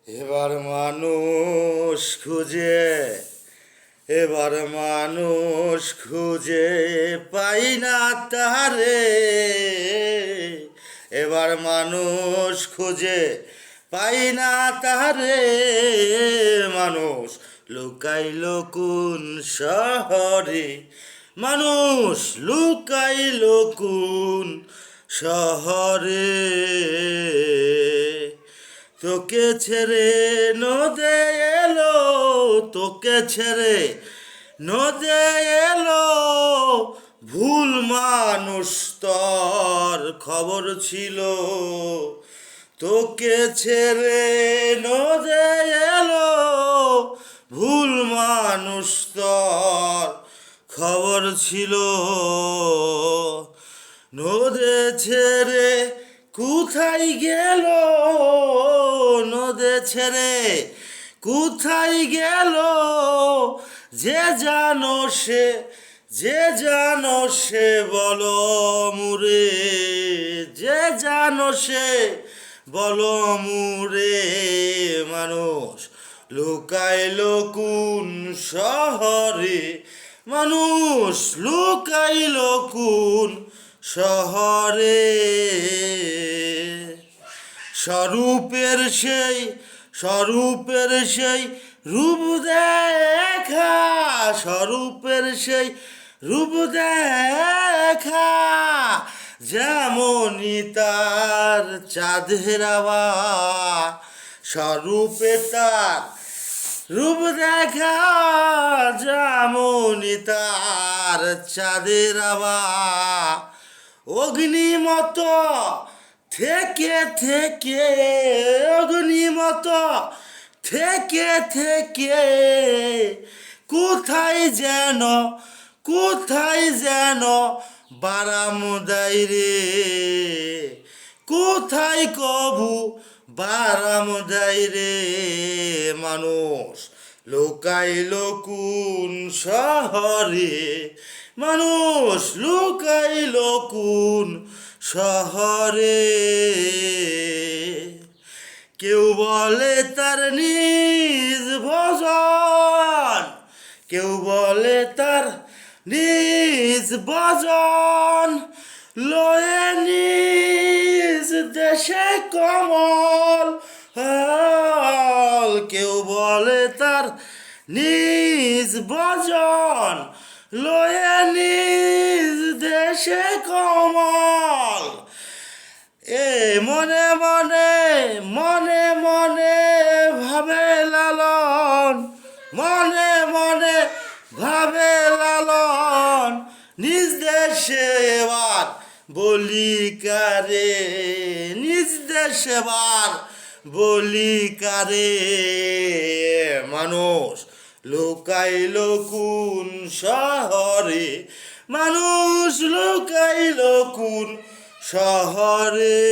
এবার মানুষ খুঁজে এবার মানুষ খুঁজে পাই না তারে। এবার মানুষ খুঁজে পাই না তারে। মানুষ লুকাইল কোন শহরে, মানুষ লুকাইল কোন শহরে। তোকে ছেড়ে নদে এলো, তোকে ছেড়ে নদে এলো, ভুল মানুষ তোর খবর ছিল। তোকে ছেড়ে নদে এলো, ভুল মানুষ তোর খবর ছিল। নদে ছেড়ে কোথায় গেল, নদে ছেড়ে কোথায় গেল, যে জানো সে, যে জানো সে বলো মুরে, যে জানো সে বলো মুরে। মানুষ লুকাইল কোন শহরে, মানুষ লুকাইল কোন শহরে। স্বরূপের সেই, স্বরূপের সেই রূপ দেখা, স্বরূপের সেই রূপ দেখা, যেমনই তার চাঁদের আবার। স্বরূপে তার রূপ দেখা, যেমনই তার চাঁদের আবার। অগ্নিমত থেকে থেকে, অগ্নিমত থেকে থেকে, কোথায় যেন, কোথায় যেন বারামদাই রে। কোথায় কবু বারামদাই রে। মানুষ লুকাইল কোন শহরে, মানুষ লুকাইল কোন শহরে। কেউ বলে তার নিজ ভজন, কেউ বলে তার নিজ ভজন, লয়ে নিজ দেশে কমল। কেউ বলে তার নিজ ভজন, লয়ে নিজ দেশে কমল। এ মনে মনে, মনে মনে ভাবে লালন, মনে মনে ভাবে লালন, নিজ দেশে এবার বলি কারে, নিজ দেশে এবার বলি কারে। মানুষ লুকাইল কোন শহরে, মানুষ লুকাইল কোন শহরে।